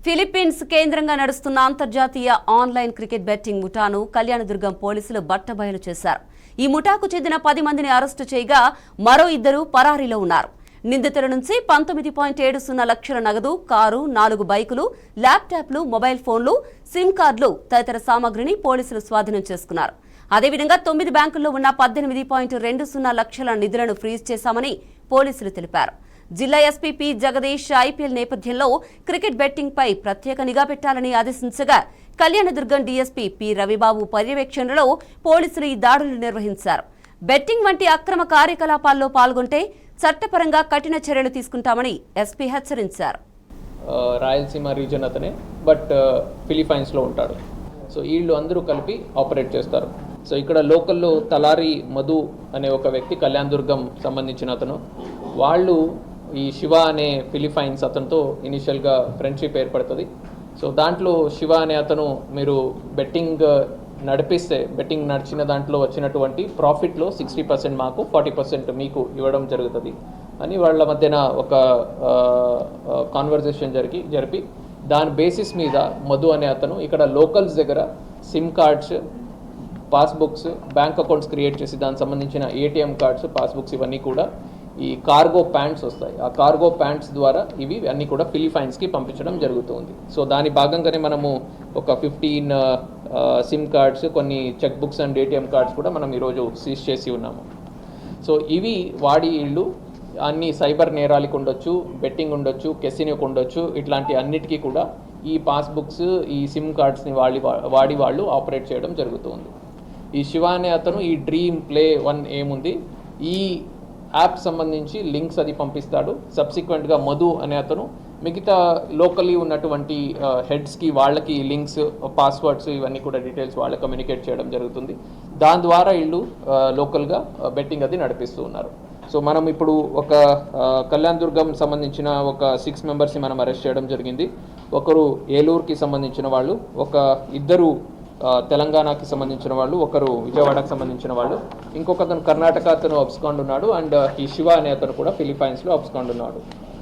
Philippines కేంద్రంగా నడుస్తున్న అంతర్జాతీయ ఆన్లైన్ క్రికెట్ బెట్టింగ్ ముఠాను కళ్యాణదుర్గం పోలీసులు బట్టబయలు చేశారు. ఈ ముఠాకు చెందిన 10 మందిని అరెస్టు చేయగా మరో 2 పరారీలో ఉన్నారు. నిందితుల నుంచి 19.70 లక్షల నగదు, కారు, 4 బైకులు, ల్యాప్టాప్లు, మొబైల్ ఫోన్లు, సిమ్ కార్డులు తదితర సామగ్రిని పోలీసులు స్వాధీనం చేసుకున్నారు. అదేవిధంగా 9 బ్యాంకుల్లో ఉన్న 18.20 లక్షల నిధులను ఫ్రీజ్ చేశామని పోలీసులు తెలిపారు. జిల్లా ఎస్పీ పి జగదీష్ ఐపీఎల్ నేపథ్యంలో క్రికెట్ బెట్టింగ్ పై ప్రత్యేక నిఘా పెట్టాలని ఆదేశించగా కళ్యాణదుర్గం డీఎస్పీ పి రవిబాబు పర్యవేక్షణలో పోలీసులు ఈ దాడులు నిర్వహించారు. బెట్టింగ్ వంటి అక్రమ కార్యకలాపాల్లో పాల్గొంటే చట్టపరంగా కఠిన చర్యలు తీసుకుంటామని ఎస్పీ హెచ్చరించారు. రాయలసీమ రీజన్ అతనే, బట్ ఫిలిప్పైన్స్లో ఉంటాడు. సో వీళ్ళు అందరూ కలిపి ఆపరేట్ చేస్తారు. సో ఇక్కడ లోకల్లో తలారి మధు అనే ఒక వ్యక్తి, కళ్యాణదుర్గం సంబంధించిన అతను, వాళ్ళు ఈ శివ అనే ఫిలిప్పైన్స్ అతనితో ఇనిషియల్గా ఫ్రెండ్షిప్ ఏర్పడుతుంది. సో దాంట్లో శివ అనే అతను మీరు బెట్టింగ్ నడిపిస్తే, బెట్టింగ్ నడిచిన దాంట్లో వచ్చినటువంటి ప్రాఫిట్లో 60% మాకు, 40% మీకు ఇవ్వడం జరుగుతుంది అని వాళ్ళ మధ్యన ఒక కాన్వర్జేషన్ జరిపి దాని బేసిస్ మీద మధు అనే అతను ఇక్కడ లోకల్స్ దగ్గర SIM cards, passbooks, bank accounts create చేసి దానికి సంబంధించిన ఏటీఎం కార్డ్స్, పాస్బుక్స్ ఇవన్నీ కూడా ఈ కార్గో ప్యాంట్స్ వస్తాయి. ఆ కార్గో ప్యాంట్స్ ద్వారా ఇవి అన్నీ కూడా ఫిలిప్పైన్స్కి పంపించడం జరుగుతుంది. సో దాని భాగంగానే మనము ఒక 15 సిమ్ కార్డ్స్, కొన్ని cheque books and ATM cards కూడా మనం ఈరోజు సీజ్ చేసి ఉన్నాము. సో ఇవి వాడి ఇళ్ళు అన్ని సైబర్ నేరాలకు ఉండొచ్చు, బెట్టింగ్ ఉండొచ్చు, కెసినోకి ఉండొచ్చు, ఇట్లాంటి అన్నిటికీ కూడా ఈ పాస్బుక్స్, ఈ సిమ్ కార్డ్స్ని వాడి వాళ్ళు ఆపరేట్ చేయడం జరుగుతుంది. ఈ శివ అనే అతను ఈ డ్రీమ్ ప్లే 1 ఏముంది, ఈ యాప్ సంబంధించి లింక్స్ అది పంపిస్తాడు. సబ్సిక్వెంట్గా మధు అనే అతను మిగతా లోకల్లీ ఉన్నటువంటి హెడ్స్కి వాళ్ళకి లింక్స్, పాస్వర్డ్స్ ఇవన్నీ కూడా డీటెయిల్స్ వాళ్ళకి కమ్యూనికేట్ చేయడం జరుగుతుంది. దాని ద్వారా వీళ్ళు లోకల్గా బెట్టింగ్ అది నడిపిస్తూ ఉన్నారు. సో మనం ఇప్పుడు ఒక కళ్యాణదుర్గం సంబంధించిన ఒక 6 మెంబర్స్ని మనం అరెస్ట్ చేయడం జరిగింది. ఒకరు ఏలూరుకి సంబంధించిన వాళ్ళు, ఒక 2 తెలంగాణకి సంబంధించిన వాళ్ళు, ఒకరు విజయవాడకు సంబంధించిన వాళ్ళు, ఇంకొక అతను కర్ణాటక అతను అబ్స్కాండ్ ఉన్నాడు, అండ్ ఈ శివ అనే అతను కూడా ఫిలిప్పైన్స్లో అబ్స్కాండ్ ఉన్నాడు.